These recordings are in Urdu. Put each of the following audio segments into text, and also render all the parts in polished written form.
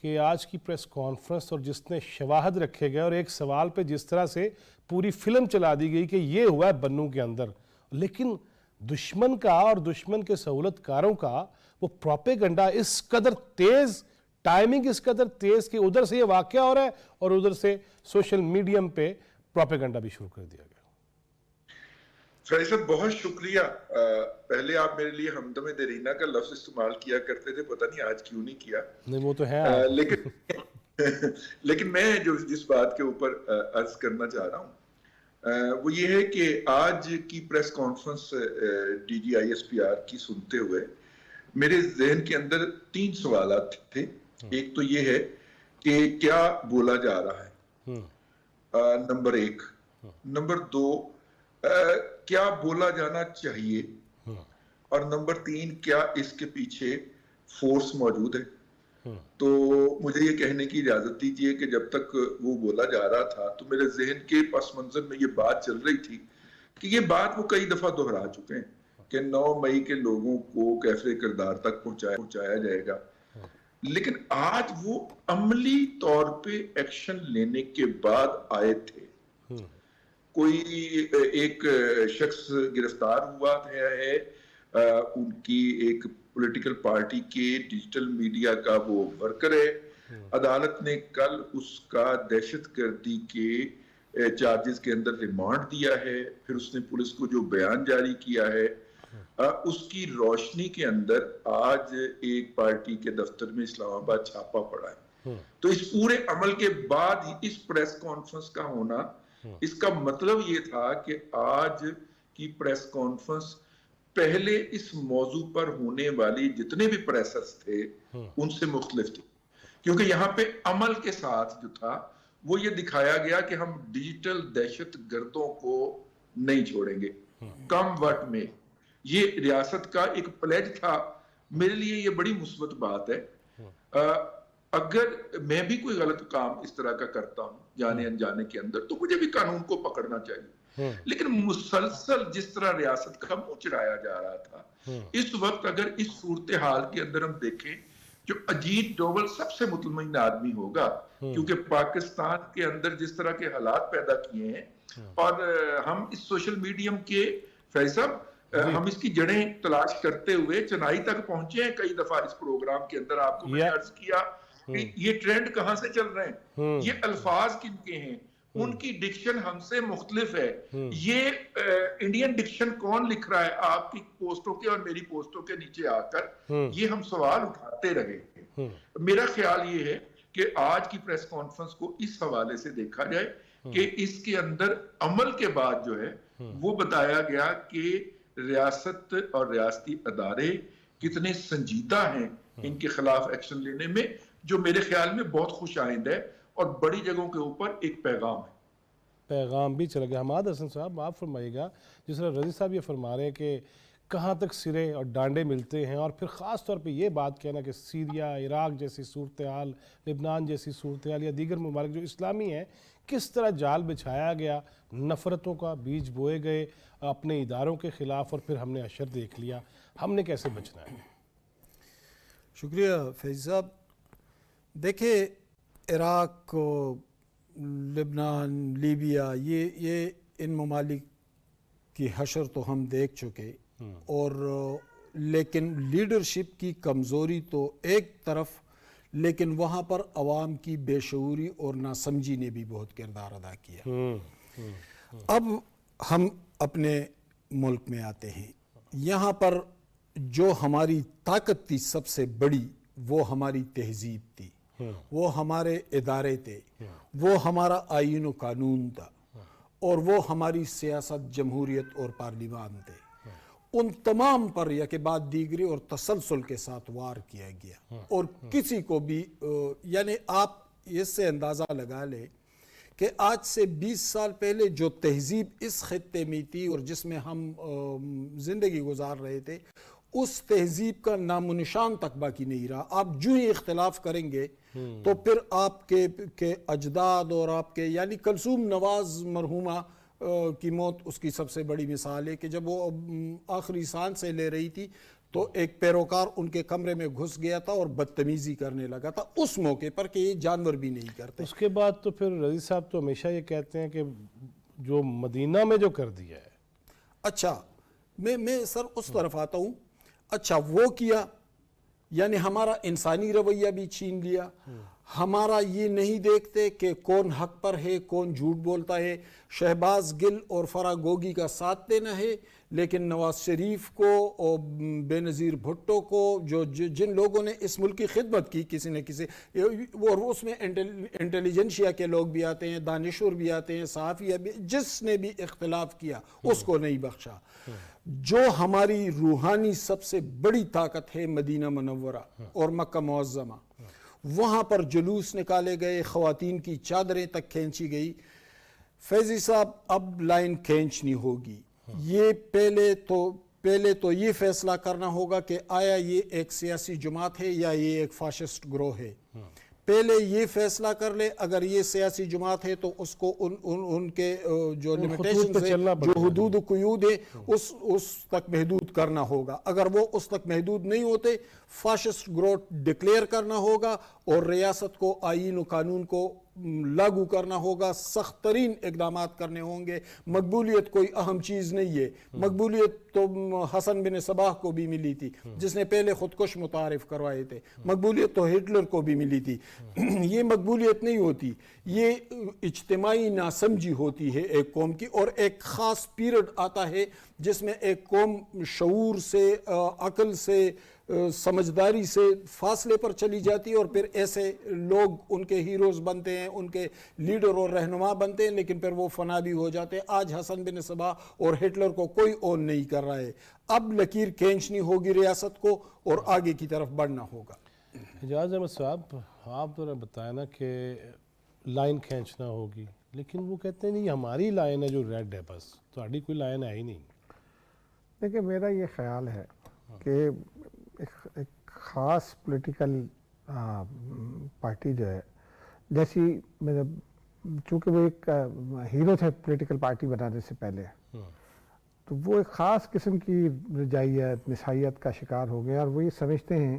کہ آج کی پریس کانفرنس اور جس نے شواہد رکھے گئے اور ایک سوال پہ جس طرح سے پوری فلم چلا دی گئی کہ یہ ہوا ہے بنوں کے اندر، لیکن دشمن کا اور دشمن کے سہولت کاروں کا وہ پروپیگنڈا اس قدر تیز، ٹائمنگ اس قدر تیز کہ ادھر سے یہ واقعہ ہو رہا ہے اور ادھر سے سوشل میڈیم پہ پروپیگنڈا بھی شروع کر دیا گیا۔ فیض صاحب بہت شکریہ۔ پہلے آپ میرے لیے ہمدم دیرینہ کا لفظ استعمال کیا کرتے تھے، پتہ نہیں آج کیوں نہیں کیا۔ نہیں وہ تو ہے لیکن میں جس بات کے اوپر عرض کرنا چاہ رہا ہوں وہ یہ ہے کہ آج کی press conference D G I S P R کی سنتے ہوئے میرے ذہن کے اندر 3 سوالات تھے۔ ایک تو یہ ہے کہ کیا بولا جا رہا ہے، نمبر 1۔ نمبر 2، کیا بولا جانا چاہیے، اور نمبر 3، کیا اس کے پیچھے فورس موجود ہے۔ تو مجھے یہ کہنے کی اجازت دیجیے کہ جب تک وہ بولا جا رہا تھا تو میرے ذہن کے پس منظر میں یہ بات چل رہی تھی کہ یہ بات وہ کئی دفعہ دہرا چکے ہیں کہ 9 مئی کے لوگوں کو کیفے کردار تک پہنچایا جائے گا، لیکن آج وہ عملی طور پہ ایکشن لینے کے بعد آئے تھے۔ کوئی ایک شخص گرفتار ہوا ہے، ان کی ایک پولیٹیکل پارٹی کے ڈیجیٹل میڈیا کا وہ ورکر ہے، عدالت نے کل اس کا دہشت گردی کے چارجز کے اندر ریمانڈ دیا ہے، پھر اس نے پولیس کو جو بیان جاری کیا ہے اس کی روشنی کے اندر آج ایک پارٹی کے دفتر میں اسلام آباد چھاپا پڑا ہے۔ تو اس پورے عمل کے بعد اس پریس کانفرنس کا ہونا، اس کا مطلب یہ تھا کہ آج کی پریس کانفرنس پہلے اس موضوع پر ہونے والی جتنے بھی پریسرز تھے ان سے مختلف تھی، کیونکہ یہاں پہ عمل کے ساتھ جو تھا وہ یہ دکھایا گیا کہ ہم ڈیجیٹل دہشت گردوں کو نہیں چھوڑیں گے، کم وقت میں۔ یہ ریاست کا ایک پلیج تھا۔ میرے لیے یہ بڑی مثبت بات ہے۔ اگر میں بھی کوئی غلط کام اس طرح کا کرتا ہوں جانے انجانے کے اندر تو مجھے بھی قانون کو پکڑنا چاہیے، لیکن مسلسل جس طرح ریاست کا منہ چڑھایا جا رہا تھا، اس وقت اگر اس صورتحال کے اندر ہم دیکھیں، جو اجیت ڈوبل سب سے مطمئن آدمی ہوگا، کیونکہ پاکستان کے اندر جس طرح کے حالات پیدا کیے ہیں، اور ہم اس سوشل میڈیم کے فیصل ہم اس کی جڑیں تلاش کرتے ہوئے چنائی تک پہنچے ہیں کئی دفعہ اس پروگرام کے اندر۔ آپ کو میں نے عرض کیا کہ یہ ٹرینڈ کہاں سے چل رہے ہیں، یہ الفاظ کن کے ہیں، ان کی ڈکشن ہم سے مختلف ہے، یہ انڈین ڈکشن کون لکھ رہا ہے آپ کی پوسٹوں کے اور میری پوسٹوں کے نیچے آ کر، یہ ہم سوال اٹھاتے رہے۔ میرا خیال یہ ہے کہ آج کی پریس کانفرنس کو اس حوالے سے دیکھا جائے کہ اس کے اندر عمل کے بعد جو ہے وہ بتایا گیا کہ ریاست اور ریاستی ادارے کتنے سنجیدہ ہیں ان کے خلاف ایکشن لینے میں، جو میرے خیال میں بہت خوش آئند ہے اور بڑی جگہوں کے اوپر ایک پیغام ہے۔ پیغام بھی چلا گیا۔ حماد حسن صاحب آپ فرمائیے گا، جس طرح رضی صاحب یہ فرما رہے ہیں کہ کہاں تک سرے اور ڈانڈے ملتے ہیں، اور پھر خاص طور پہ یہ بات کہنا کہ سیریا، عراق جیسی صورتحال، لبنان جیسی صورتحال یا دیگر ممالک جو اسلامی ہیں، کس طرح جال بچھایا گیا، نفرتوں کا بیج بوئے گئے اپنے اداروں کے خلاف، اور پھر ہم نے اشر دیکھ لیا۔ ہم نے کیسے بچنا ہے؟ شکریہ فیض صاحب۔ دیکھیں، عراق، لبنان، لیبیا، یہ ان ممالک کی حشر تو ہم دیکھ چکے، اور لیکن لیڈرشپ کی کمزوری تو ایک طرف، لیکن وہاں پر عوام کی بے شعوری اور ناسمجھی نے بھی بہت کردار ادا کیا۔ اب ہم اپنے ملک میں آتے ہیں۔ یہاں پر جو ہماری طاقت تھی سب سے بڑی، وہ ہماری تہذیب تھی، وہ ہمارے ادارے تھے، وہ ہمارا آئین و قانون تھا، اور وہ ہماری سیاست، جمہوریت اور پارلیمان تھے۔ ان تمام پر یک بعد دیگری اور تسلسل کے ساتھ وار کیا گیا، اور کسی کو بھی یعنی آپ اس سے اندازہ لگا لیں کہ آج سے 20 سال پہلے جو تہذیب اس خطے میں تھی اور جس میں ہم زندگی گزار رہے تھے، اس تہذیب کا نام و نشان تک باقی نہیں رہا۔ آپ جو ہی اختلاف کریں گے تو پھر آپ کے اجداد اور آپ کے، یعنی کلثوم نواز مرحومہ کی موت اس کی سب سے بڑی مثال ہے کہ جب وہ آخری سانس سے لے رہی تھی تو ایک پیروکار ان کے کمرے میں گھس گیا تھا اور بدتمیزی کرنے لگا تھا اس موقع پر کہ یہ جانور بھی نہیں کرتے. اس کے بعد تو پھر رضی صاحب تو ہمیشہ یہ کہتے ہیں کہ جو مدینہ میں جو کر دیا ہے. اچھا میں سر اس طرف آتا ہوں. اچھا وہ کیا یعنی ہمارا انسانی رویہ بھی چھین لیا. ہمارا یہ نہیں دیکھتے کہ کون حق پر ہے کون جھوٹ بولتا ہے. شہباز گل اور فرا گوگی کا ساتھ دینا ہے لیکن نواز شریف کو اور بے نظیر بھٹو کو جن لوگوں نے اس ملک کی خدمت کی کسی نہ کسی, اور اس میں انٹیلیجنشیا کے لوگ بھی آتے ہیں, دانشور بھی آتے ہیں, صحافیہ بھی, جس نے بھی اختلاف کیا اس کو نہیں بخشا. جو ہماری روحانی سب سے بڑی طاقت ہے مدینہ منورہ اور مکہ معظمہ, وہاں پر جلوس نکالے گئے, خواتین کی چادریں تک کھینچی گئی. فیضی صاحب اب لائن کھینچنی ہوگی. یہ پہلے تو یہ فیصلہ کرنا ہوگا کہ آیا یہ ایک سیاسی جماعت ہے یا یہ ایک فاشسٹ گروہ ہے. پہلے یہ فیصلہ کر لے اگر یہ سیاسی جماعت ہے تو اس کو ان کے جو لیمیٹیشنز ہیں جو حدود و قیود ہیں اس تک محدود کرنا ہوگا. اگر وہ اس تک محدود نہیں ہوتے فاشسٹ گروہ ڈکلیئر کرنا ہوگا اور ریاست کو آئین و قانون کو لاگو کرنا ہوگا. سخت ترین اقدامات کرنے ہوں گے. مقبولیت کوئی اہم چیز نہیں ہے. مقبولیت تو حسن بن صباح کو بھی ملی تھی جس نے پہلے خودکش متعارف کروائے تھے. مقبولیت تو ہٹلر کو بھی ملی تھی. یہ مقبولیت نہیں ہوتی, یہ اجتماعی ناسمجھی ہوتی ہے ایک قوم کی, اور ایک خاص پیریڈ آتا ہے جس میں ایک قوم شعور سے, عقل سے, سمجھداری سے فاصلے پر چلی جاتی ہے اور پھر ایسے لوگ ان کے ہیروز بنتے ہیں, ان کے لیڈر اور رہنما بنتے ہیں, لیکن پھر وہ فنا بھی ہو جاتے ہیں. آج حسن بن صباح اور ہٹلر کو کوئی اون نہیں کر رہا ہے. اب لکیر کھینچنی ہوگی ریاست کو اور آگے کی طرف بڑھنا ہوگا. اعجاز احمد صاحب آپ تو نے بتایا نا کہ لائن کھینچنا ہوگی, لیکن وہ کہتے ہیں نہیں ہماری لائن ہے جو ریڈ ہے, بس تہاڈی کوئی لائن ہے ہی نہیں. دیکھیں میرا یہ خیال ہے کہ ایک خاص پولیٹیکل پارٹی جو ہے, جیسی چونکہ وہ ایک ہیرو تھے پولیٹیکل پارٹی بنانے سے پہلے, تو وہ ایک خاص قسم کی رجائیت نسائیت کا شکار ہو گیا اور وہ یہ سمجھتے ہیں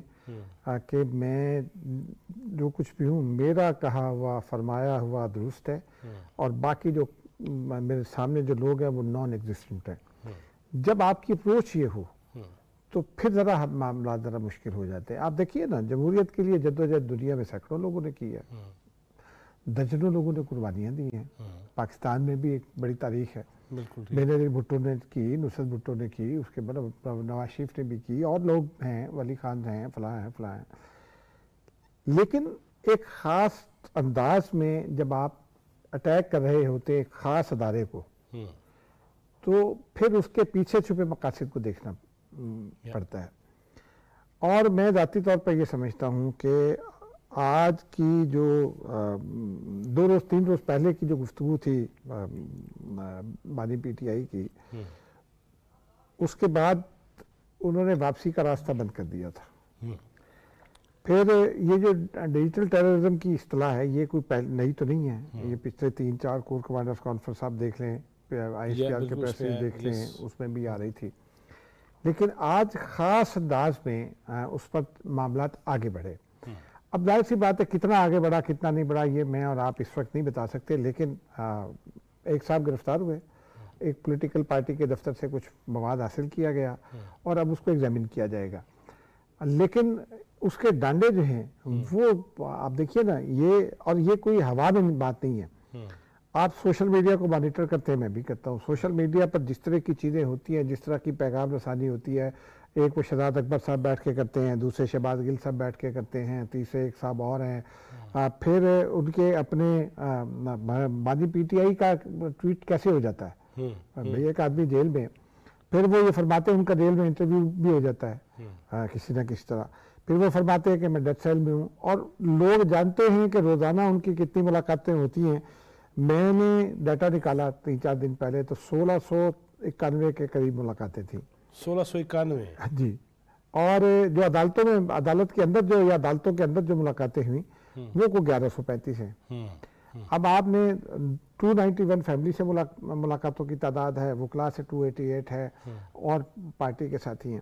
کہ میں جو کچھ بھی ہوں میرا کہا ہوا فرمایا ہوا درست ہے اور باقی جو میرے سامنے جو لوگ ہیں وہ نان ایگزسٹنٹ ہیں. جب آپ کی اپروچ یہ ہو تو پھر ذرا معاملات ذرا مشکل ہو جاتے ہیں. آپ دیکھیے نا جمہوریت کے لیے جدوجہد دنیا میں سینکڑوں لوگوں نے کی ہے, درجنوں لوگوں نے قربانیاں دی ہیں. پاکستان میں بھی ایک بڑی تاریخ ہے. بے نظیر بھٹو نے کی, نصرت بھٹو نے کی, اس کے بعد نواز شریف نے بھی کی, اور لوگ ہیں, ولی خان ہیں, فلاں ہیں. لیکن ایک خاص انداز میں جب آپ اٹیک کر رہے ہوتے ایک خاص ادارے کو تو پھر اس کے پیچھے چھپے مقاصد کو دیکھنا پڑتا ہے. اور میں ذاتی طور پر یہ سمجھتا ہوں کہ آج کی جو 2 روز 3 روز پہلے کی جو گفتگو تھی بانی پی ٹی آئی کی, اس کے بعد انہوں نے واپسی کا راستہ بند کر دیا تھا. پھر یہ جو ڈیجیٹل ٹیررزم کی اصطلاح ہے یہ کوئی نئی تو نہیں ہے. یہ پچھلے 3-4 کور کمانڈرز کانفرنس آپ دیکھ لیں, آئی ایس پی آر کے پریس دیکھ لیں, اس میں بھی آ رہی تھی. لیکن آج خاص انداز میں اس پر معاملات آگے بڑھے. اب ظاہر سی بات ہے کتنا آگے بڑھا کتنا نہیں بڑھا یہ میں اور آپ اس وقت نہیں بتا سکتے, لیکن ایک صاحب گرفتار ہوئے, ایک پولیٹیکل پارٹی کے دفتر سے کچھ مواد حاصل کیا گیا اور اب اس کو ایگزامن کیا جائے گا. لیکن اس کے ڈانڈے جو ہیں وہ آپ دیکھیے نا, یہ کوئی ہوا میں بات نہیں ہے. آپ سوشل میڈیا کو مانیٹر کرتے ہیں, میں بھی کرتا ہوں. سوشل میڈیا پر جس طرح کی چیزیں ہوتی ہیں, جس طرح کی پیغام رسانی ہوتی ہے, ایک وہ شہزاد اکبر صاحب بیٹھ کے کرتے ہیں, دوسرے شہباز گل صاحب بیٹھ کے کرتے ہیں, تیسرے ایک صاحب اور ہیں, پھر ان کے اپنے بانی پی ٹی آئی کا ٹویٹ کیسے ہو جاتا ہے, بھئی ایک آدمی جیل میں, پھر وہ یہ فرماتے ہیں ان کا جیل میں انٹرویو بھی ہو جاتا ہے کسی نہ کسی طرح, پھر وہ فرماتے ہیں کہ میں ڈیتھ سیل میں ہوں, اور لوگ جانتے ہیں کہ روزانہ ان کی کتنی ملاقاتیں ہوتی ہیں. میں نے ڈیٹا نکالا 3-4 دن پہلے تو 1691 کے قریب ملاقاتیں تھیں. 1691 جی. اور جو عدالت کے اندر جو یا عدالتوں کے اندر جو ملاقاتیں ہوئیں وہ کو 1135 ہیں. اب آپ نے 291 فیملی سے ملاقاتوں کی تعداد ہے, وکلا سے 288 ہے, اور پارٹی کے ساتھی ہیں.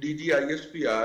DGISPR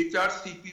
HRCP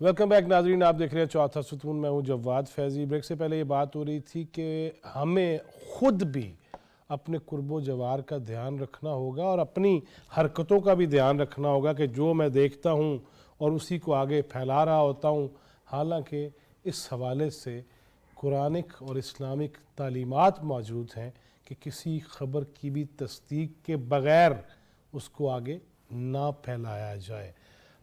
ویلکم بیک ناظرین، آپ دیکھ رہے ہیں چوتھا ستون، میں ہوں جواد فیضی۔ بریک سے پہلے یہ بات ہو رہی تھی کہ ہمیں خود بھی اپنے قرب و جوار کا دھیان رکھنا ہوگا اور اپنی حرکتوں کا بھی دھیان رکھنا ہوگا کہ جو میں دیکھتا ہوں اور اسی کو آگے پھیلا رہا ہوتا ہوں، حالانکہ اس حوالے سے قرآنک اور اسلامک تعلیمات موجود ہیں کہ کسی خبر کی بھی تصدیق کے بغیر اس کو آگے نہ پھیلایا جائے۔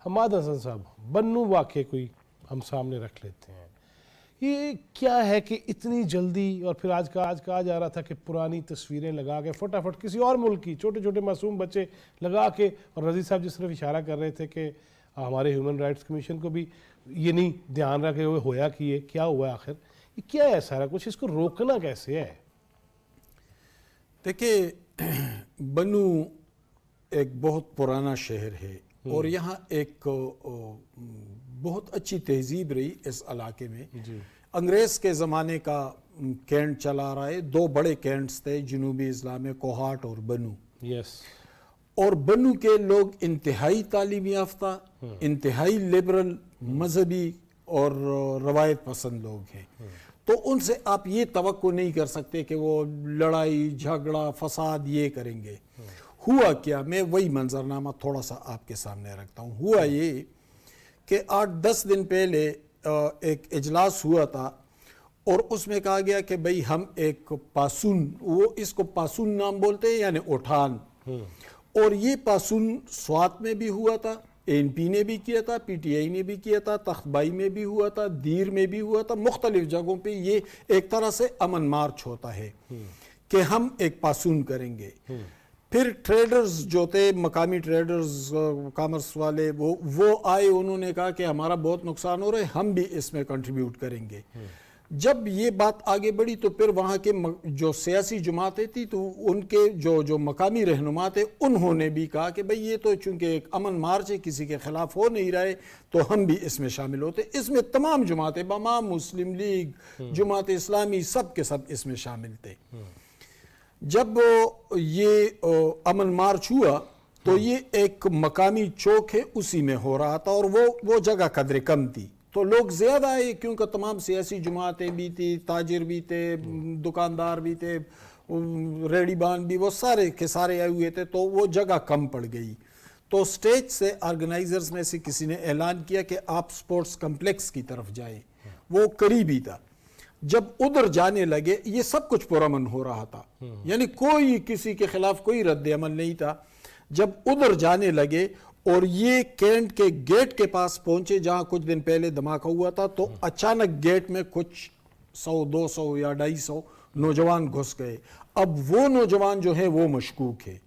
حماد حسن صاحب، بنو واقعے کوئی ہم سامنے رکھ لیتے ہیں، یہ کیا ہے کہ اتنی جلدی، اور پھر آج کہا جا رہا تھا کہ پرانی تصویریں لگا کے فٹافٹ کسی اور ملک کی چھوٹے چھوٹے معصوم بچے لگا کے، اور رضی صاحب جس طرف اشارہ کر رہے تھے کہ ہمارے ہیومن رائٹس کمیشن کو بھی یہ نہیں دھیان رکھے ہوئے ہویا کہ یہ کیا ہوا آخر، یہ کیا ہے سارا کچھ، اس کو روکنا کیسے ہے؟ دیکھیں، بنو ایک بہت پرانا شہر ہے اور یہاں ایک بہت اچھی تہذیب رہی اس علاقے میں۔ انگریز کے زمانے کا کینٹ چلا رہا ہے، 2 بڑے کینٹس تھے جنوبی اضلاع میں، کوہاٹ اور بنو۔ اور بنو کے لوگ انتہائی تعلیم یافتہ، انتہائی لبرل، مذہبی اور روایت پسند لوگ ہیں، تو ان سے آپ یہ توقع نہیں کر سکتے کہ وہ لڑائی جھگڑا فساد یہ کریں گے۔ ہوا کیا، میں وہی منظرنامہ تھوڑا سا آپ کے سامنے رکھتا ہوں۔ ہوا یہ کہ 8-10 دن پہلے ایک اجلاس ہوا تھا اور اس میں کہا گیا کہ بھئی ہم ایک پاسون، وہ اس کو پاسون نام بولتے ہیں، یعنی اٹھان، اور یہ پاسون سوات میں بھی ہوا تھا، ANP نے بھی کیا تھا، PTI نے بھی کیا تھا، تخت بائی میں بھی ہوا تھا، دیر میں بھی ہوا تھا، مختلف جگہوں پہ یہ ایک طرح سے امن مارچ ہوتا ہے کہ ہم ایک پاسون کریں گے۔ پھر ٹریڈرز جو تھے، مقامی ٹریڈرز، کامرس والے، وہ آئے، انہوں نے کہا کہ ہمارا بہت نقصان ہو رہا ہے، ہم بھی اس میں کنٹریبیوٹ کریں گے۔ جب یہ بات آگے بڑھی تو پھر وہاں کے جو سیاسی جماعتیں تھی تو ان کے جو مقامی رہنما تھے، انہوں نے بھی کہا کہ بھئی یہ تو چونکہ ایک امن مارچ ہے، کسی کے خلاف ہو نہیں رہے، تو ہم بھی اس میں شامل ہوتے۔ اس میں تمام جماعتیں، تمام مسلم لیگ، جماعت اسلامی، سب کے سب اس میں شامل تھے۔ جب یہ امن مارچ ہوا تو یہ ایک مقامی چوک ہے، اسی میں ہو رہا تھا، اور وہ جگہ قدر کم تھی، تو لوگ زیادہ آئے کیونکہ تمام سیاسی جماعتیں بھی تھی، تاجر بھی تھے، دکاندار بھی تھے، ریڑی بان بھی، وہ سارے کے سارے آئے ہوئے تھے، تو وہ جگہ کم پڑ گئی۔ تو سٹیج سے آرگنائزرز میں سے کسی نے اعلان کیا کہ آپ سپورٹس کمپلیکس کی طرف جائیں، وہ قریب ہی تھا۔ جب ادھر جانے لگے، یہ سب کچھ پرامن ہو رہا تھا، یعنی کوئی کسی کے خلاف کوئی رد عمل نہیں تھا۔ جب ادھر جانے لگے اور یہ کینٹ کے گیٹ کے پاس پہنچے جہاں کچھ دن پہلے دھماکہ ہوا تھا، تو اچانک گیٹ میں کچھ 100-200 یا 250 نوجوان گھس گئے۔ اب وہ نوجوان جو ہیں وہ مشکوک ہے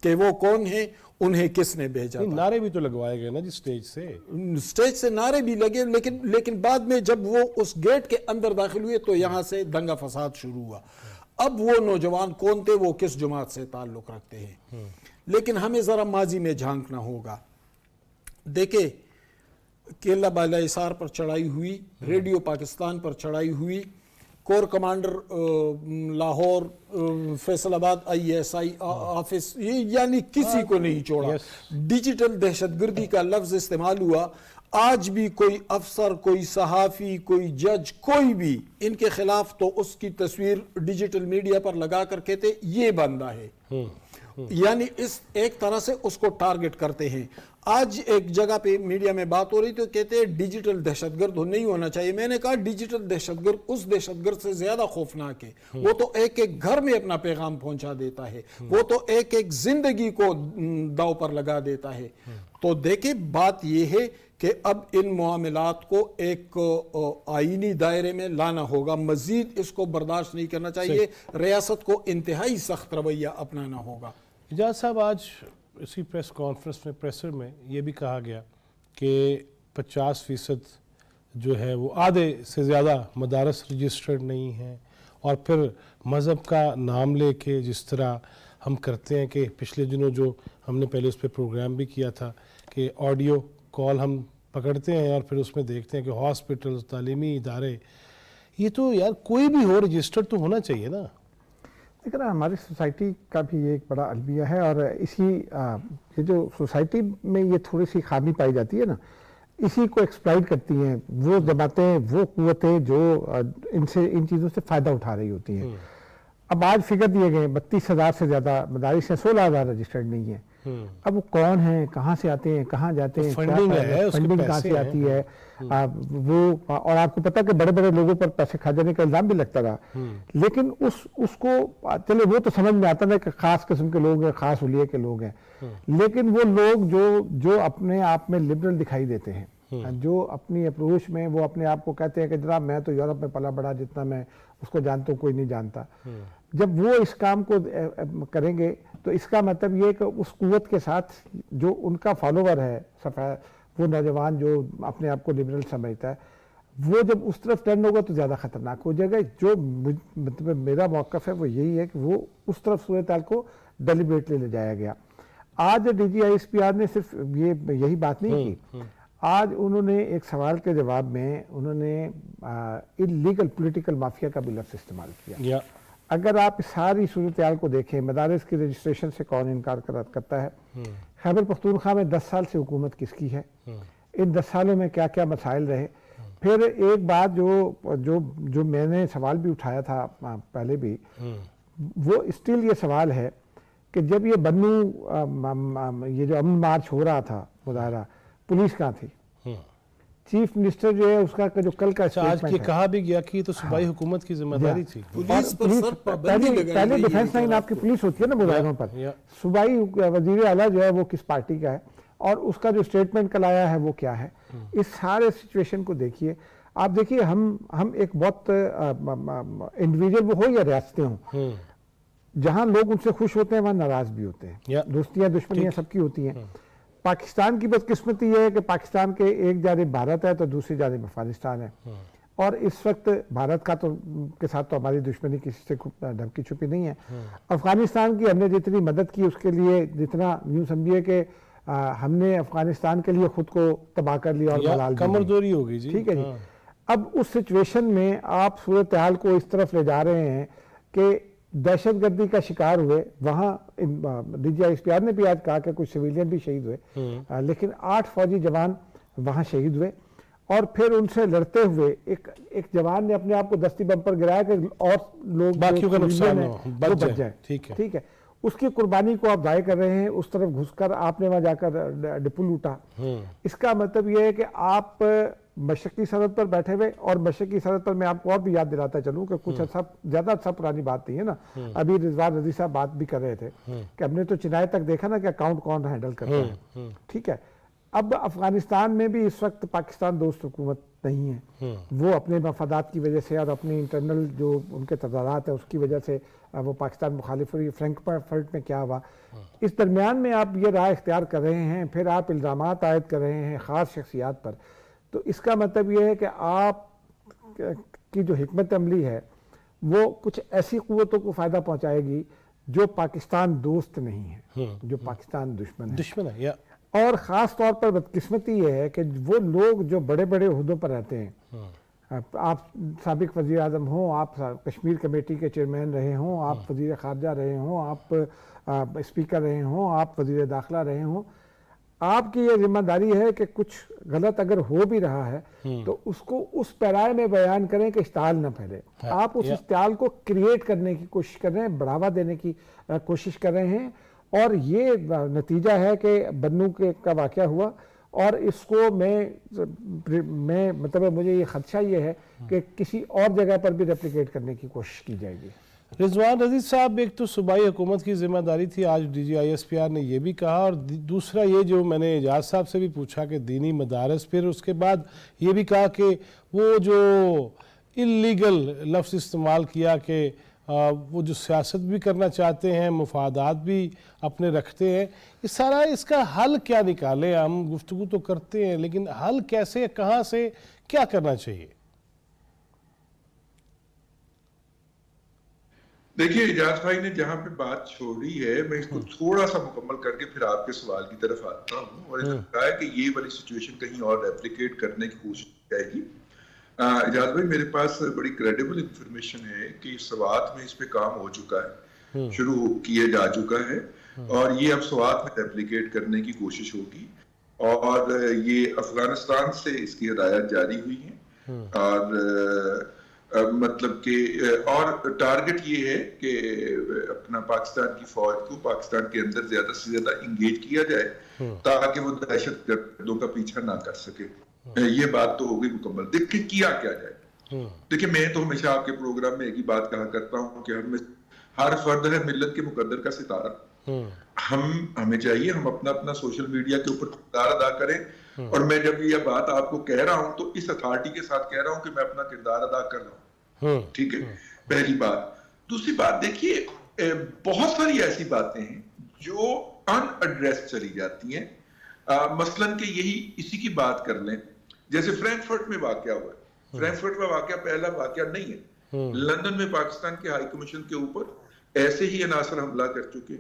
کہ وہ کون ہیں، انہیں کس نے بھیجا تھا۔ نعرے بھی تو لگوائے گئے نا جی سٹیج سے نعرے بھی لگے، لیکن بعد میں جب وہ اس گیٹ کے اندر داخل ہوئے تو یہاں سے دنگا فساد شروع ہوا۔ اب وہ نوجوان کون تھے، وہ کس جماعت سے تعلق رکھتے ہیں، لیکن ہمیں ذرا ماضی میں جھانکنا ہوگا۔ دیکھیں، کیلا بالا حصار پر چڑھائی ہوئی، ریڈیو پاکستان پر چڑھائی ہوئی، کور کمانڈر لاہور، فیصل آباد ISI آفس، یعنی کسی کو نہیں چھوڑا۔ ڈیجیٹل دہشت گردی کا لفظ استعمال ہوا۔ آج بھی کوئی افسر، کوئی صحافی، کوئی جج، کوئی بھی ان کے خلاف تو اس کی تصویر ڈیجیٹل میڈیا پر لگا کر کہتے یہ بندہ ہے، یعنی اس ایک طرح سے اس کو ٹارگٹ کرتے ہیں۔ آج ایک جگہ پہ میڈیا میں بات ہو رہی تو کہتے ہیں ڈیجیٹل دہشت گرد نہیں ہونا چاہیے۔ میں نے کہا ڈیجیٹل دہشت گرد اس دہشت گرد سے زیادہ خوفناک ہے، وہ تو ایک ایک گھر میں اپنا پیغام پہنچا دیتا ہے، وہ تو ایک ایک زندگی کو داؤ پر لگا دیتا ہے۔ تو دیکھیں، بات یہ ہے کہ اب ان معاملات کو ایک آئینی دائرے میں لانا ہوگا، مزید اس کو برداشت نہیں کرنا چاہیے، ریاست کو انتہائی سخت رویہ اپنانا ہوگا۔ اجاز صاحب، آج اسی پریس کانفرنس میں، پریسر میں یہ بھی کہا گیا کہ 50% جو ہے وہ آدھے سے زیادہ مدارس رجسٹرڈ نہیں ہیں، اور پھر مذہب کا نام لے کے جس طرح ہم کرتے ہیں کہ پچھلے دنوں جو ہم نے پہلے اس پہ پروگرام بھی کیا تھا کہ آڈیو کال ہم پکڑتے ہیں اور پھر اس میں دیکھتے ہیں کہ ہاسپٹل، تعلیمی ادارے، یہ تو یار کوئی بھی ہو رجسٹرڈ تو ہونا چاہیے نا۔ لیکن ہماری سوسائٹی کا بھی ایک بڑا المیہ ہے، اور اسی یہ جو سوسائٹی میں یہ تھوڑی سی خامی پائی جاتی ہے نا، اسی کو ایکسپلائٹ کرتی ہیں وہ جماعتیں، وہ قوتیں جو ان چیزوں سے فائدہ اٹھا رہی ہوتی ہیں. اب آج فگر دیے گئے 32,000 سے زیادہ مدارس ہیں، 16,000 رجسٹرڈ نہیں ہیں. اب وہ کون ہیں، کہاں سے آتے ہیں، کہاں جاتے ہیں، فنڈنگ ہے، فنڈنگ کہاں سے آتی ہے وہ. اور آپ کو پتا کہ بڑے بڑے لوگوں پر پیسے کھا جانے کا الزام بھی لگتا رہا. لیکن اس کو چلے وہ تو سمجھ میں آتا نا کہ خاص قسم کے لوگ ہیں، خاص حلیے کے لوگ ہیں. لیکن وہ لوگ جو اپنے آپ میں لبرل دکھائی دیتے ہیں، جو اپنی اپروچ میں وہ اپنے آپ کو کہتے ہیں کہ جناب میں تو یورپ میں پلا بڑا، جتنا میں اس کو جانتا ہوں کوئی نہیں جانتا. جب وہ اس کام کو کریں گے تو اس کا مطلب یہ کہ اس قوت کے ساتھ جو ان کا فالوور ہے، وہ نوجوان جو اپنے آپ کو لبرل سمجھتا ہے، وہ جب اس طرف ٹرن ہوگا تو زیادہ خطرناک ہو جائے گا. جو مطلب میرا موقف ہے وہ یہی ہے کہ وہ اس طرف صورتحال کو ڈیلیبریٹلی لے جایا گیا. آج DGISPR نے صرف یہی بات نہیں کی. آج انہوں نے ایک سوال کے جواب میں انہوں نے انلیگل پولیٹیکل مافیا کا بھی لفظ استعمال کیا. اگر آپ ساری صورتحال کو دیکھیں، مدارس کی رجسٹریشن سے کون انکار کرتا ہے، خیبر پختونخوا میں 10 سال سے حکومت کس کی ہے، ان 10 سالوں میں کیا کیا مسائل رہے. پھر ایک بات جو میں نے سوال بھی اٹھایا تھا پہلے بھی، وہ اسٹل یہ سوال ہے کہ جب یہ یہ جو امن مارچ ہو رہا تھا مظاہرہ، پولیس کہاں تھی؟ چیف منسٹر جو ہے اس کا جو کل کا آج یہ کہا بھی گیا کہ یہ تو صوبائی حکومت کی ذمہ داری تھی. پہلے ڈیفنس لائن آپ کی پولیس ہوتی ہے نا مظاہروں پر. صوبائی وزیر اعلیٰ جو ہے وہ کس پارٹی کا ہے اور اس کا جو اسٹیٹمنٹ کل آیا ہے وہ کیا ہے. اس سارے سچویشن کو دیکھیے آپ. دیکھیے ہم ایک بہت انڈیویجول وہ ہو یا ریاستیں ہوں، جہاں لوگ ان سے خوش ہوتے ہیں وہاں ناراض بھی ہوتے ہیں. دوستیاں دشمنیاں سب کی ہوتی ہیں. پاکستان کی بدقسمتی یہ ہے کہ پاکستان کے ایک جانب بھارت ہے تو دوسری جانب افغانستان ہے. اور اس وقت بھارت کے ساتھ تو ہماری دشمنی کسی سے ڈھکی چھپی نہیں ہے. افغانستان کی ہم نے جتنی مدد کی اس کے لیے جتنا یوں سمجھیے کہ ہم نے افغانستان کے لیے خود کو تباہ کر لیا اور ملال کمردوری ہوگی. ٹھیک ہے جی. اب اس سچویشن میں آپ صورتحال کو اس طرف لے جا رہے ہیں کہ دہشت گردی کا شکار ہوئے. وہاں DGISPR نے بھی آج کہا کہ کچھ سویلین بھی شہید ہوئے، لیکن 8 فوجی جوان وہاں شہید ہوئے. اور پھر ان سے لڑتے ہوئے ایک جوان نے اپنے آپ کو دستی بم پر گرایا کہ اور لوگ باقیوں کا نقصان ہو، بچ جائیں. ٹھیک ہے. اس کی قربانی کو آپ ضائع کر رہے ہیں. اس طرف گھس کر آپ نے وہاں جا کر ڈپو لوٹا. اس کا مطلب یہ ہے کہ آپ مشرقی سرحد پر بیٹھے ہوئے، اور مشرقی سرحد پر میں آپ کو اور بھی یاد دلاتا چلوں کہ کچھ زیادہ پرانی بات نہیں ہے نا. ابھی رضوان رضی صاحب بات بھی کر رہے تھے کہ ہم نے تو چنائے تک دیکھا نا کہ اکاؤنٹ کون ہینڈل کرتا ہے. ٹھیک ہے. اب افغانستان میں بھی اس وقت پاکستان دوست حکومت نہیں ہے. وہ اپنے مفادات کی وجہ سے اور اپنی انٹرنل جو ان کے تضادات ہیں اس کی وجہ سے وہ پاکستان مخالف ہوئی. فرینکفرٹ میں کیا ہوا. اس درمیان میں آپ یہ راہ اختیار کر رہے ہیں، پھر آپ الزامات عائد کر رہے ہیں خاص شخصیات پر. تو اس کا مطلب یہ ہے کہ آپ کی جو حکمت عملی ہے وہ کچھ ایسی قوتوں کو فائدہ پہنچائے گی جو پاکستان دوست نہیں ہے، جو پاکستان دشمن ہے. اور خاص طور پر بدقسمتی یہ ہے کہ وہ لوگ جو بڑے بڑے عہدوں پر رہتے ہیں، آپ سابق وزیر اعظم ہوں، آپ کشمیر کمیٹی کے چیئرمین رہے ہوں، آپ وزیر خارجہ رہے ہوں، آپ اسپیکر رہے ہوں، آپ وزیر داخلہ رہے ہوں، آپ کی یہ ذمہ داری ہے کہ کچھ غلط اگر ہو بھی رہا ہے تو اس کو اس پیرائے میں بیان کریں کہ اشتعال نہ پھیلے. آپ اس اشتعال کو کریٹ کرنے کی کوشش کر رہے ہیں، بڑھاوا دینے کی کوشش کر رہے ہیں. اور یہ نتیجہ ہے کہ بنو کا واقعہ ہوا. اور اس کو میں مطلب مجھے یہ خدشہ یہ ہے کہ کسی اور جگہ پر بھی ریپلیکیٹ کرنے کی کوشش کی جائے گی. رضوان رضی صاحب، ایک تو صوبائی حکومت کی ذمہ داری تھی، آج DGISPR نے یہ بھی کہا، اور دوسرا یہ جو میں نے اعجاز صاحب سے بھی پوچھا کہ دینی مدارس، پھر اس کے بعد یہ بھی کہا کہ وہ جو انلیگل لفظ استعمال کیا کہ وہ جو سیاست بھی کرنا چاہتے ہیں، مفادات بھی اپنے رکھتے ہیں. اس کا حل کیا نکالے؟ ہم گفتگو تو کرتے ہیں لیکن حل کیسے، کہاں سے، کیا کرنا چاہیے؟ دیکھیے اعجاز بھائی نے جہاں پہ بات چھوڑی ہے میں اس کو تھوڑا سا مکمل کر کے پھر آپ کے سوال کی طرف آتا ہوں. اور اس نے کہا ہے کہ یہ والی سچویشن کہیں اور ریپلیکیٹ کرنے کی کوشش کی جائے گی. اعجاز بھائی میرے پاس بڑی کریڈیبل انفارمیشن ہے کہ سوات میں اس پہ کام ہو چکا ہے، شروع کیا جا چکا ہے، اور یہ اب سوات میں ریپلیکیٹ کرنے کی کوشش ہوگی. اور یہ افغانستان سے اس کی ہدایات جاری ہوئی ہیں، اور مطلب کہ اور ٹارگٹ یہ ہے کہ اپنا پاکستان کی فوج کو پاکستان کے اندر زیادہ سے زیادہ انگیج کیا جائے تاکہ وہ دہشت گردوں کا پیچھا نہ کر سکے. یہ بات تو ہو گئی مکمل. دیکھیں کیا جائے. دیکھیں میں تو ہمیشہ آپ کے پروگرام میں ایک ہی بات کہا کرتا ہوں کہ ہر فرد ہے ملت کے مقدر کا ستارہ. ہمیں چاہیے ہم اپنا اپنا سوشل میڈیا کے اوپر کردار ادا کریں، اور میں جب یہ بات آپ کو کہہ رہا ہوں تو اس اتھارٹی کے ساتھ کہہ رہا ہوں کہ میں اپنا کردار ادا کر رہا ہوں. ٹھیک ہے، پہلی بات. دوسری بات دیکھیے بہت ساری ایسی باتیں ہیں جو ان ایڈریس چلی جاتی ہیں. مثلاً کہ اسی کی بات کر لیں، جیسے فرینکفرٹ میں واقعہ ہوا ہے. فرینکفرٹ میں واقعہ پہلا واقعہ نہیں ہے. لندن میں پاکستان کے ہائی کمیشن کے اوپر ایسے ہی عناصر حملہ کر چکے.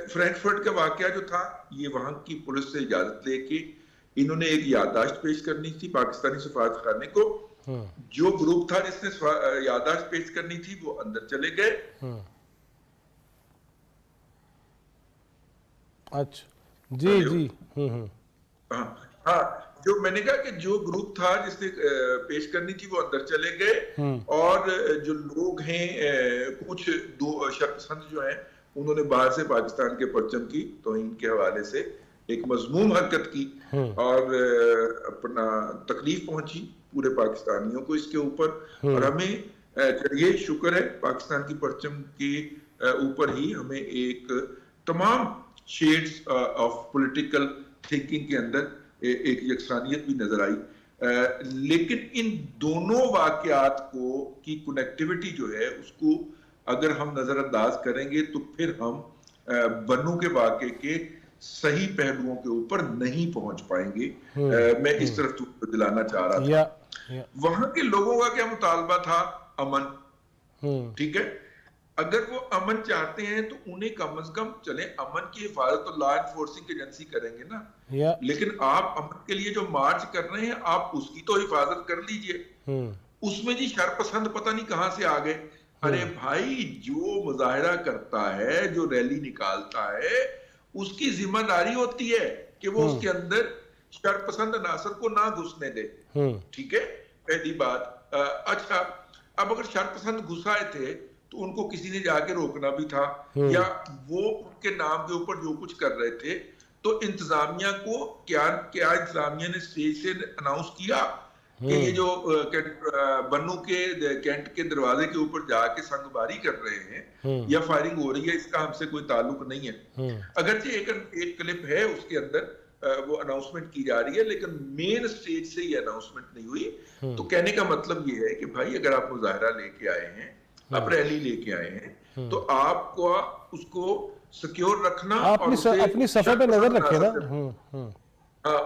فرینکفرٹ کا واقعہ جو تھا، یہ وہاں کی پولیس سے اجازت لے کے انہوں نے ایک یادداشت پیش کرنی تھی پاکستانی سفارت خانے کو. جو گروپ تھا جس نے یادداشت پیش کرنی تھی وہ اندر چلے گئے. اچھا جی جی ہاں، جو میں نے کہا کہ جو گروپ تھا جس نے پیش کرنی تھی وہ اندر چلے گئے، اور جو لوگ ہیں کچھ دو شخص جو ہیں انہوں نے باہر سے پاکستان کے پرچم کی توہین کے حوالے سے ایک مذموم حرکت کی، اور اپنا تکلیف پہنچی پورے پاکستانیوں کو اس کے اوپر. اور ہمیں یہ شکر ہے پاکستان کی پرچم کے اوپر ہی ہمیں ایک تمام شیڈز آف پولیٹیکل تھنکنگ کے اندر ایک یکسانیت بھی نظر آئی. لیکن ان دونوں واقعات کی کنیکٹیوٹی جو ہے اس کو اگر ہم نظر انداز کریں گے تو پھر ہم بنو کے واقعے کے صحیح پہلوؤں کے اوپر نہیں پہنچ پائیں گے. میں اس طرف تو دلانا چاہ رہا تھا. وہاں کے لوگوں کا کیا مطالبہ تھا؟ امن. ٹھیک ہے، اگر وہ امن چاہتے ہیں تو انہیں کم از کم چلیں امن کی حفاظت تو لا انفورسنگ ایجنسی کریں گے نا. لیکن آپ امن کے لیے جو مارچ کر رہے ہیں آپ اس کی تو حفاظت کر لیجئے. اس میں جی شرپسند پتہ نہیں کہاں سے آ گئے. ارے بھائی، جو مظاہرہ کرتا ہے، جو ریلی نکالتا ہے، اس کی ذمہ داری ہوتی ہے کہ وہ اس کے اندر شرپسند عناصر کو نہ گھسنے دے. ٹھیک ہے، پہلی بات. اچھا، اب اگر شرپسند گھس آئے تھے تو ان کو کسی نے جا کے روکنا بھی تھا، یا وہ ان کے نام کے اوپر جو کچھ کر رہے تھے تو انتظامیہ کو کیا انتظامیہ نے اسٹیج سے اناؤنس کیا کہ یہ جو بنو کے کینٹ کے دروازے کے اوپر جا کے سنگ باری کر رہے ہیں یا فائرنگ ہو رہی ہے، اس کا ہم سے کوئی تعلق نہیں ہے. اگرچہ ایک کلپ ہے اس کے اندر وہ اناؤنسمنٹ کی جا رہی ہے، لیکن مین اسٹیج سے یہ اناؤنسمنٹ نہیں ہوئی. تو کہنے کا مطلب یہ ہے کہ بھائی اگر آپ مظاہرہ لے کے آئے ہیں، آپ ریلی لے کے آئے ہیں، تو آپ کو اس کو سیکیور رکھنا اور اپنی صفحے پہ نظر رکھے نا،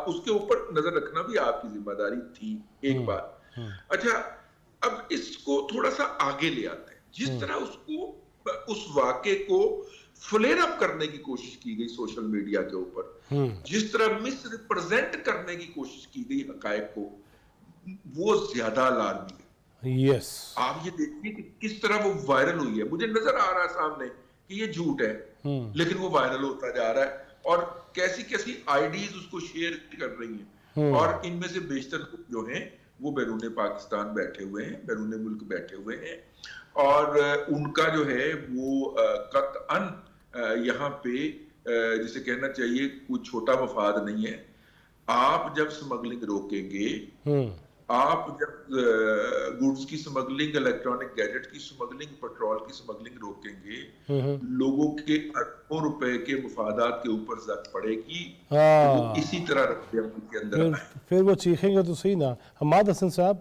اس کے اوپر نظر رکھنا بھی آپ کی ذمہ داری تھی. ایک بات. اچھا، اب اس کو تھوڑا سا آگے لے آتے ہیں. جس طرح اس واقعے کو فلیر اپ کرنے کی کوشش کی گئی سوشل میڈیا کے اوپر، جس طرح مس ریپرزینٹ کرنے کی کوشش کی گئی حقائق کو، وہ زیادہ الارمی ہے. آپ یہ دیکھیے کہ کس طرح وہ وائرل ہوئی ہے. مجھے نظر آ رہا ہے سامنے کہ یہ جھوٹ ہے، لیکن وہ وائرل ہوتا جا رہا ہے، اور کیسی کیسی آئیڈیز اس کو شیئر کر رہی ہیں. اور ان میں سے بیشتر جو ہیں وہ بیرون پاکستان بیٹھے ہوئے ہیں، بیرون ملک بیٹھے ہوئے ہیں، اور ان کا جو ہے وہ قطعاً یہاں پہ جسے کہنا چاہیے کوئی چھوٹا مفاد نہیں ہے. آپ جب سمگلنگ روکیں گے، آپ جب گوڈز کی سمگلنگ، الیکٹرانک گیجٹ کی سمگلنگ، پیٹرول کی سمگلنگ روکیں گے، لوگوں کے اربوں روپے کے مفادات کے اوپر زد پڑے گی. اسی طرح رکھتے ہیں کے اندر پھر وہ چیخیں گے تو صحیح نا. حماد حسن صاحب،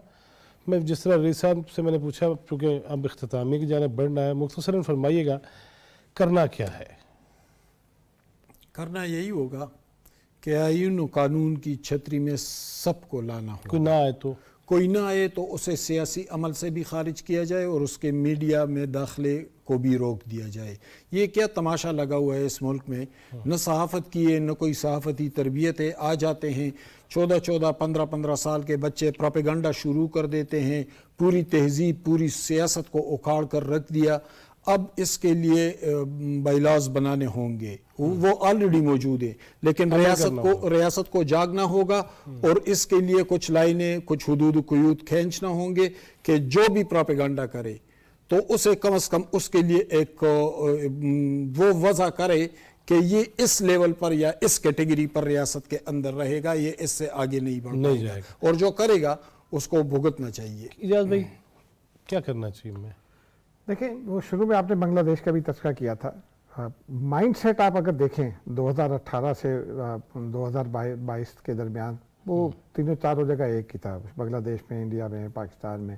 میں جس طرح ریس صاحب سے میں نے پوچھا، چونکہ اب اختتامی کی جانب بڑھنا ہے، مختصراً فرمائیے گا کرنا کیا ہے؟ کرنا یہی ہوگا کہ آئین و قانون کی چھتری میں سب کو لانا ہوگا. کوئی نہ آئے تو اسے سیاسی عمل سے بھی خارج کیا جائے اور اس کے میڈیا میں داخلے کو بھی روک دیا جائے. یہ کیا تماشا لگا ہوا ہے اس ملک میں؟ نہ صحافت کی ہے، نہ کوئی صحافتی تربیت ہے. آ جاتے ہیں 14 15 سال کے بچے پروپیگنڈا شروع کر دیتے ہیں، پوری تہذیب، پوری سیاست کو اکھاڑ کر رکھ دیا. اب اس کے لیے بائی لاز بنانے ہوں گے، وہ آلریڈی موجود ہیں، لیکن ریاست کو جاگنا ہوگا اور اس کے لیے کچھ لائنیں، کچھ حدود و قیود کھینچنا ہوں گے کہ جو بھی پروپیگنڈا کرے تو اسے کم از کم اس کے لیے ایک وہ وضع کرے کہ یہ اس لیول پر یا اس کیٹیگری پر ریاست کے اندر رہے گا، یہ اس سے آگے نہیں بڑھ جائے گا، اور جو کرے گا اس کو بھگتنا چاہیے۔ اجاز بھائی کیا کرنا چاہیے؟ میں دیکھیں، وہ شروع میں آپ نے بنگلہ دیش کا بھی تذکرہ کیا تھا، مائنڈ سیٹ آپ اگر دیکھیں 2018 سے 2022 کے درمیان، وہ تینوں چاروں جگہ ایک ہی تھا، بنگلہ دیش میں، انڈیا میں، پاکستان میں،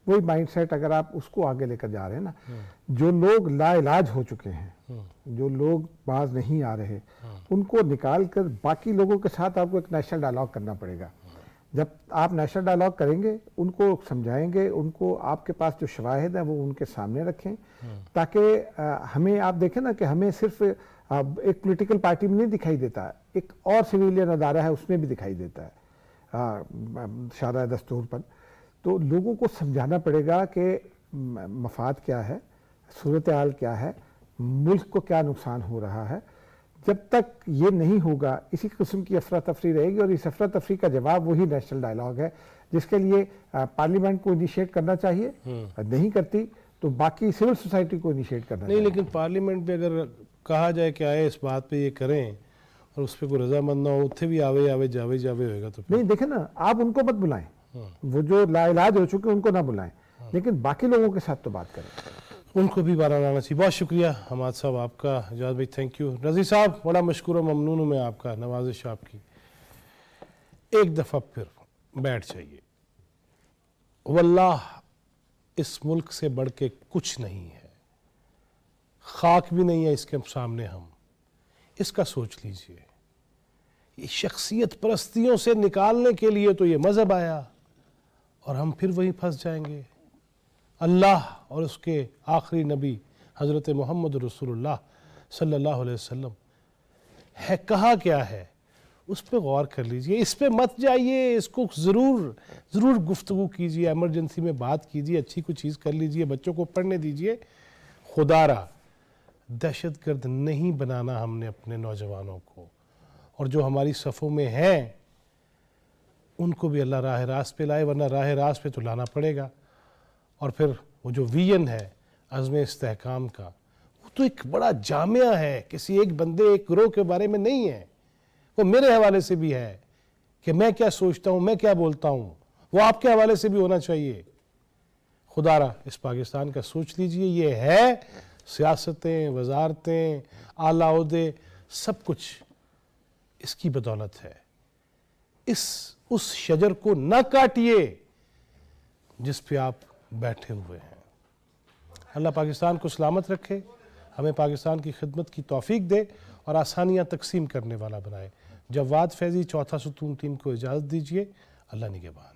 وہی مائنڈ سیٹ اگر آپ اس کو آگے لے کر جا رہے ہیں نا، جو لوگ لا علاج ہو چکے ہیں، جو لوگ باز نہیں آ رہے، ان کو نکال کر باقی لوگوں کے ساتھ آپ کو ایک نیشنل ڈائلاگ کرنا پڑے گا۔ جب آپ نیشنل ڈائلاگ کریں گے، ان کو سمجھائیں گے، ان کو آپ کے پاس جو شواہد ہیں وہ ان کے سامنے رکھیں، تاکہ ہمیں آپ دیکھیں نا کہ ہمیں صرف ایک پولیٹیکل پارٹی میں نہیں دکھائی دیتا، ایک اور سویلین ادارہ ہے اس میں بھی دکھائی دیتا ہے شارع دستور پر۔ تو لوگوں کو سمجھانا پڑے گا کہ مفاد کیا ہے، صورتحال کیا ہے، ملک کو کیا نقصان ہو رہا ہے۔ جب تک یہ نہیں ہوگا، اسی قسم کی افراتفری رہے گی، اور اس افراتفری کا جواب وہی نیشنل ڈائلاگ ہے، جس کے لیے پارلیمنٹ کو انیشیٹ کرنا چاہیے، نہیں کرتی تو باقی سول سوسائٹی کو انیشیٹ کرنا چاہیے۔ نہیں، لیکن پارلیمنٹ پہ اگر کہا جائے کہ آئے اس بات پہ یہ کریں اور اس پہ کوئی رضامند نہ ہو، اتنے بھی آوے جاوے ہوئے گا تو نہیں، دیکھیں نا، آپ ان کو مت بلائیں، وہ جو لا علاج ہو چکے ان کو نہ بلائیں، لیکن باقی لوگوں کے ساتھ تو بات کریں، ان کو بھی بارہ لانا چاہیے۔ بہت شکریہ حماد صاحب آپ کا، اجاز بھائی تھینک یو، رضی صاحب بڑا مشکور و ممنون ہوں میں آپ کا، نوازش آپ کی۔ ایک دفعہ پھر بیٹھ جائیے، واللہ اس ملک سے بڑھ کے کچھ نہیں ہے، خاک بھی نہیں ہے اس کے سامنے، ہم اس کا سوچ لیجئے۔ یہ شخصیت پرستیوں سے نکالنے کے لیے تو یہ مذہب آیا، اور ہم پھر وہیں پھنس جائیں گے۔ اللہ اور اس کے آخری نبی حضرت محمد رسول اللہ صلی اللہ علیہ وسلم ہے، کہا کیا ہے، اس پہ غور کر لیجئے، اس پہ مت جائیے، اس کو ضرور گفتگو کیجئے، ایمرجنسی میں بات کیجئے، اچھی کوئی چیز کر لیجئے، بچوں کو پڑھنے دیجئے۔ خدا را دہشت گرد نہیں بنانا ہم نے اپنے نوجوانوں کو، اور جو ہماری صفوں میں ہیں ان کو بھی اللہ راہ راست پہ لائے، ورنہ راہ راست پہ تو لانا پڑے گا۔ اور پھر وہ جو ویژن ہے عزم استحکام کا، وہ تو ایک بڑا جامعہ ہے، کسی ایک بندے ایک گروہ کے بارے میں نہیں ہے، وہ میرے حوالے سے بھی ہے کہ میں کیا سوچتا ہوں، میں کیا بولتا ہوں، وہ آپ کے حوالے سے بھی ہونا چاہیے۔ خدا را اس پاکستان کا سوچ لیجئے، یہ ہے سیاستیں، وزارتیں، اعلیٰ عہدے، سب کچھ اس کی بدولت ہے۔ اس شجر کو نہ کاٹیے جس پہ آپ بیٹھے ہوئے ہیں۔ اللہ پاکستان کو سلامت رکھے، ہمیں پاکستان کی خدمت کی توفیق دے اور آسانیاں تقسیم کرنے والا بنائے۔ جواد فیضی، چوتھا ستون ٹیم کو اجازت دیجیے، اللہ نگہبان۔